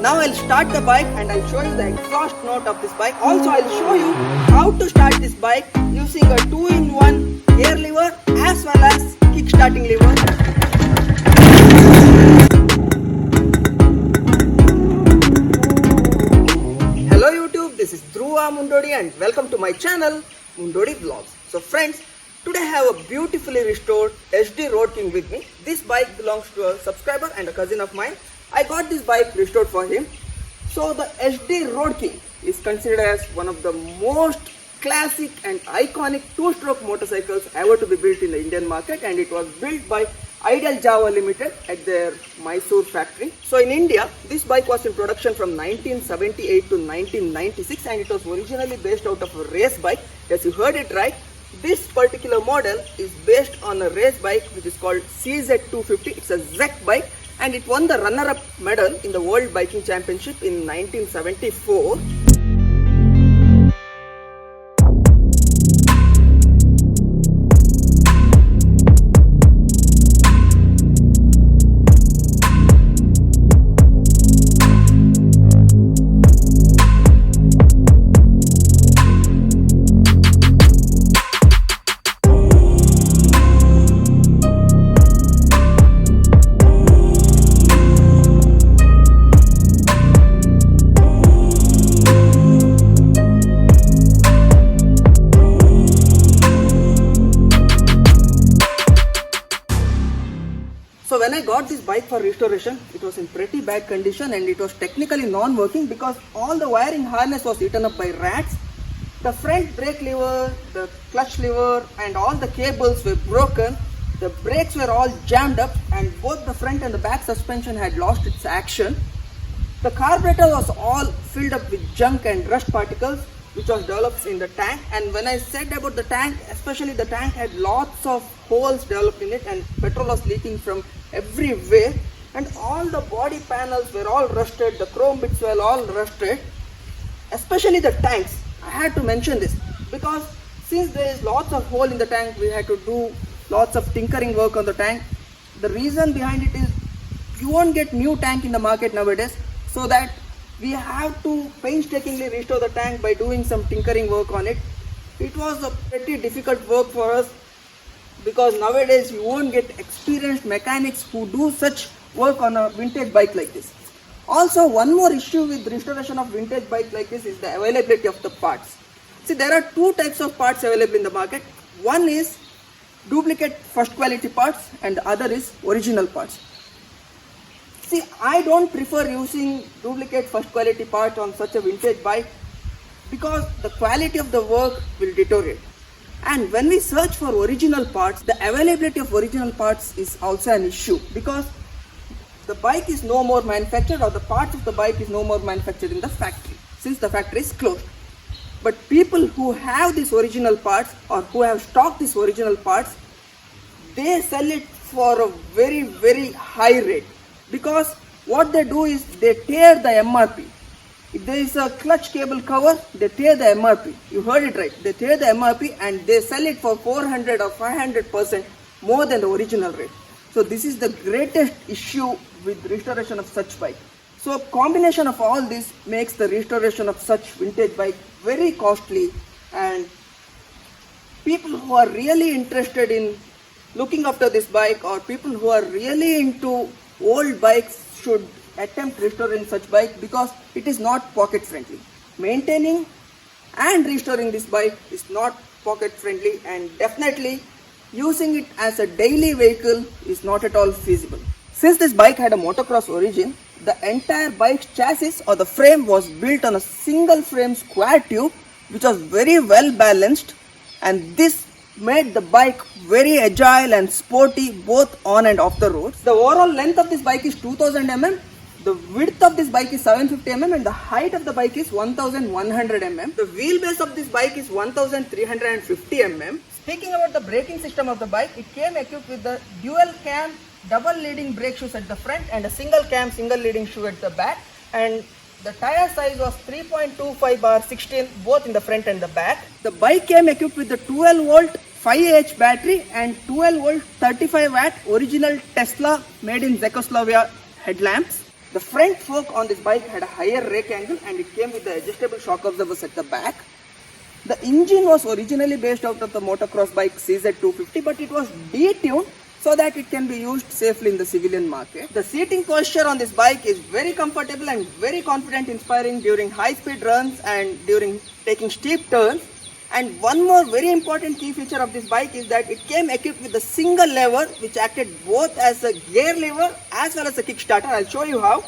Now I'll start the bike and I'll show you the exhaust note of this bike. Also I'll show you how to start this bike using a 2-in-1 gear lever as well as kick-starting lever. Hello YouTube, this is Dhruva Mundodi and welcome to my channel Mundodi Vlogs. So friends, today I have a beautifully restored Yezdi Roadking with me. This bike belongs to a subscriber and a cousin of mine. I got this bike restored for him. So the Yezdi Roadking is considered as one of the most classic and iconic two-stroke motorcycles ever to be built in the Indian market, and it was built by Ideal Jawa Limited at their Mysore factory. So in India, this bike was in production from 1978 to 1996, and it was originally based out of a race bike. Yes, you heard it right. This particular model is based on a race bike which is called CZ250. It's a ZEC bike, and it won the runner-up medal in the World Biking Championship in 1974. So when I got this bike for restoration, it was in pretty bad condition and it was technically non-working because all the wiring harness was eaten up by rats. The front brake lever, the clutch lever and all the cables were broken. The brakes were all jammed up and both the front and the back suspension had lost its action. The carburetor was all filled up with junk and rust particles which was developed in the tank. And when I said about the tank, especially the tank had lots of holes developed in it and petrol was leaking from everywhere, and all the body panels were all rusted, the chrome bits were all rusted, especially the tanks. I had to mention this because since there is lots of hole in the tank, we had to do lots of tinkering work on the tank. The reason behind it is you won't get new tank in the market nowadays, so that we have to painstakingly restore the tank by doing some tinkering work on it. It was a pretty difficult work for us because nowadays you won't get experienced mechanics who do such work on a vintage bike like this. Also, one more issue with restoration of vintage bike like this is the availability of the parts. See, there are two types of parts available in the market. One is duplicate first quality parts and the other is original parts. See, I don't prefer using duplicate first quality parts on such a vintage bike because the quality of the work will deteriorate. And when we search for original parts, the availability of original parts is also an issue because the bike is no more manufactured, or the parts of the bike is no more manufactured in the factory since the factory is closed. But people who have these original parts or who have stocked these original parts, they sell it for a very, very high rate because what they do is they tear the MRP. If there is a clutch cable cover, they tear the MRP. You heard it right. They tear the MRP and they sell it for 400 or 500% more than the original rate. So this is the greatest issue with restoration of such bike. So combination of all this makes the restoration of such vintage bike very costly, and people who are really interested in looking after this bike or people who are really into old bikes should attempt restoring such bike because it is not pocket friendly. Maintaining and restoring this bike is not pocket friendly, and definitely using it as a daily vehicle is not at all feasible. Since this bike had a motocross origin, the entire bike's chassis or the frame was built on a single frame square tube which was very well balanced, and this made the bike very agile and sporty both on and off the roads. The overall length of this bike is 2000 mm. The width of this bike is 750 mm and the height of the bike is 1100 mm. The wheelbase of this bike is 1350 mm. Speaking about the braking system of the bike, it came equipped with the dual cam double leading brake shoes at the front and a single cam single leading shoe at the back, and the tire size was 3.25/16 both in the front and the back. The bike came equipped with the 12 volt 5Ah battery and 12 volt 35 watt original Tesla made in Czechoslovakia headlamps. The front fork on this bike had a higher rake angle and it came with the adjustable shock absorbers at the back. The engine was originally based out of the motocross bike CZ250, but it was detuned so that it can be used safely in the civilian market. The seating posture on this bike is very comfortable and very confident inspiring during high speed runs and during taking steep turns. And one more very important key feature of this bike is that it came equipped with a single lever which acted both as a gear lever as well as a kickstarter. I'll show you how.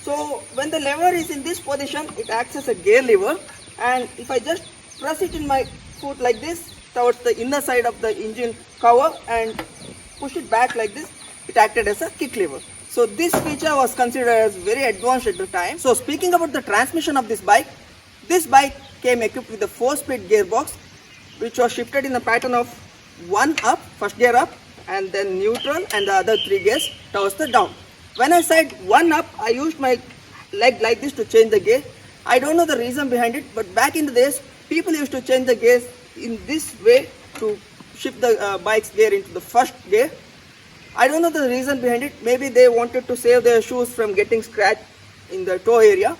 So when the lever is in this position, it acts as a gear lever, and if I just press it in my foot like this towards the inner side of the engine cover and push it back like this, it acted as a kick lever. So this feature was considered as very advanced at the time. So speaking about the transmission of this bike came equipped with a 4-speed gearbox which was shifted in the pattern of 1 up, first gear up, and then neutral and the other 3 gears towards the down. When I said 1 up, I used my leg like this to change the gear. I don't know the reason behind it, but back in the days, people used to change the gears in this way to shift the bike's gear into the first gear. I don't know the reason behind it. Maybe they wanted to save their shoes from getting scratched in the toe area.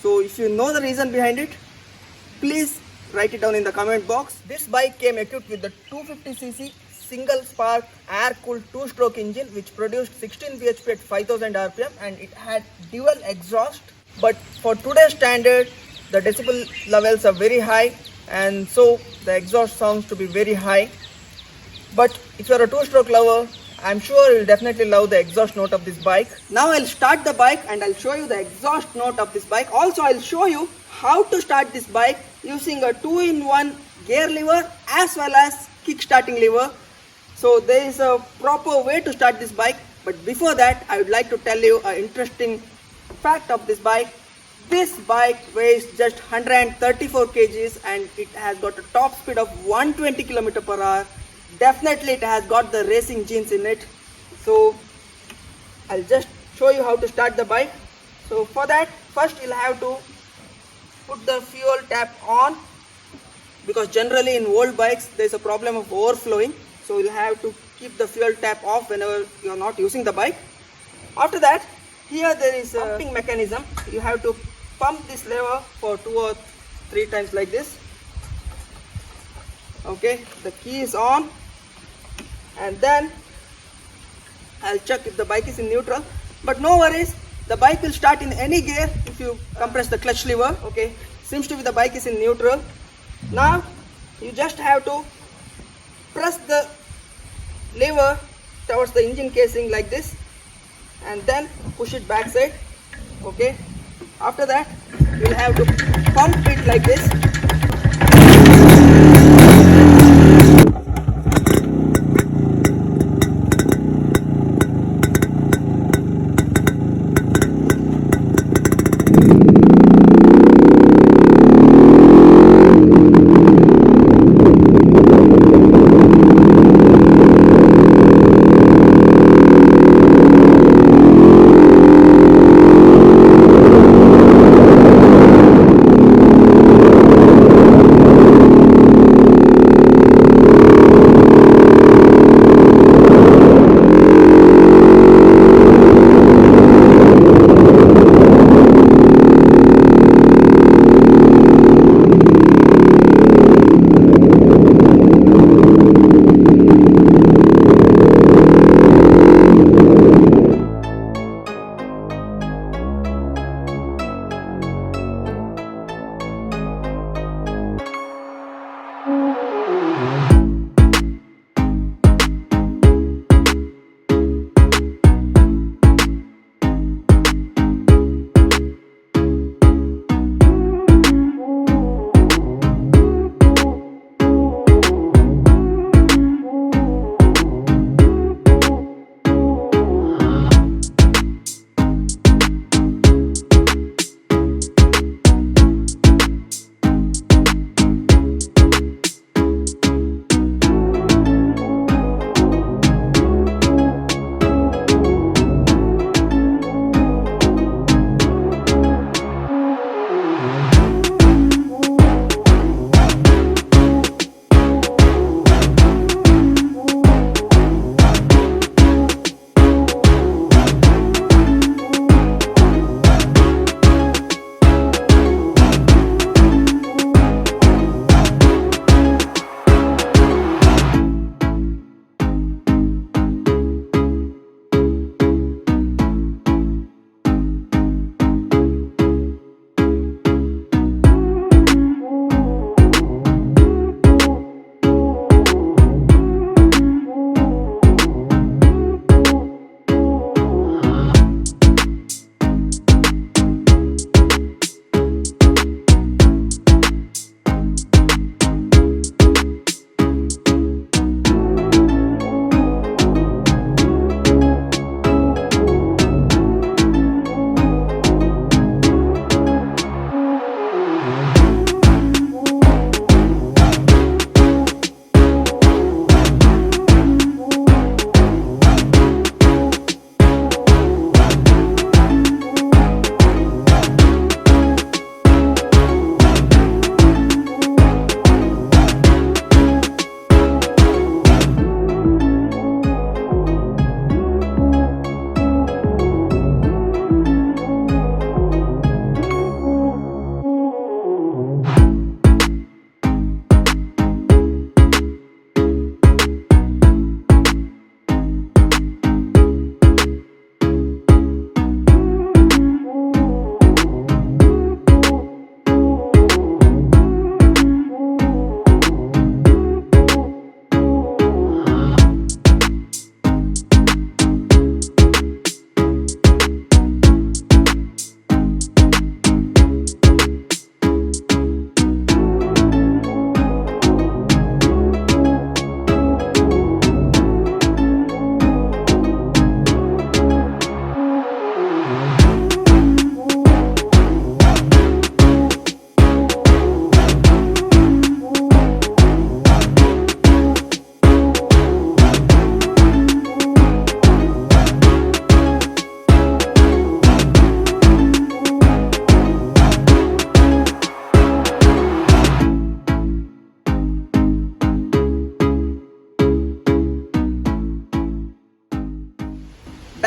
So if you know the reason behind it, please write it down in the comment box. This bike came equipped with the 250cc single spark air-cooled 2-stroke engine which produced 16 bhp at 5000 rpm, and it had dual exhaust. But for today's standard, the decibel levels are very high, and so the exhaust sounds to be very high. But if you're a 2-stroke lover, I'm sure you'll definitely love the exhaust note of this bike. Now I'll start the bike and I'll show you the exhaust note of this bike. Also, I'll show you how to start this bike using a 2-in-1 gear lever as well as kick-starting lever. So there is a proper way to start this bike. But before that, I would like to tell you an interesting fact of this bike. This bike weighs just 134 kgs and it has got a top speed of 120 km per hour. Definitely it has got the racing genes in it. So I'll just show you how to start the bike. So for that, first you'll have to put the fuel tap on, because generally in old bikes there's a problem of overflowing. So you'll have to keep the fuel tap off whenever you're not using the bike. After that, here there is a pumping mechanism. You have to pump this lever for 2 or 3 times like this. Okay, the key is on, and then I'll check if the bike is in neutral. But no worries, the bike will start in any gear if you compress the clutch lever. Okay, seems to be the bike is in neutral. Now you just have to press the lever towards the engine casing like this and then push it backside. Okay, after that you'll have to pump it like this.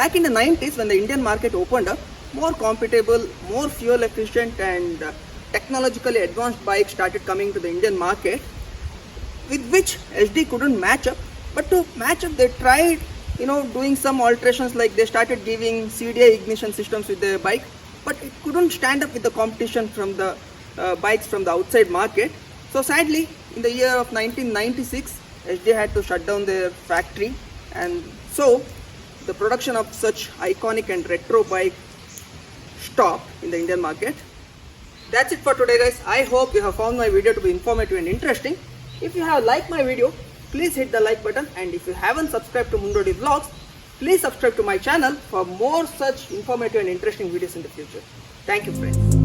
back in the 90s, when the Indian market opened up, more compatible, more fuel efficient and technologically advanced bikes started coming to the Indian market, with which HD couldn't match up. But to match up, they tried, doing some alterations, like they started giving CDI ignition systems with the bike, but it couldn't stand up with the competition from the bikes from the outside market. So sadly, in the year of 1996, HD had to shut down their factory, and so the production of such iconic and retro bike stopped in the Indian market. That's it for today, guys. I hope you have found my video to be informative and interesting. If you have liked my video, please hit the like button, and if you haven't subscribed to Mundodi Vlogs, please subscribe to my channel for more such informative and interesting videos in the future. Thank you, friends.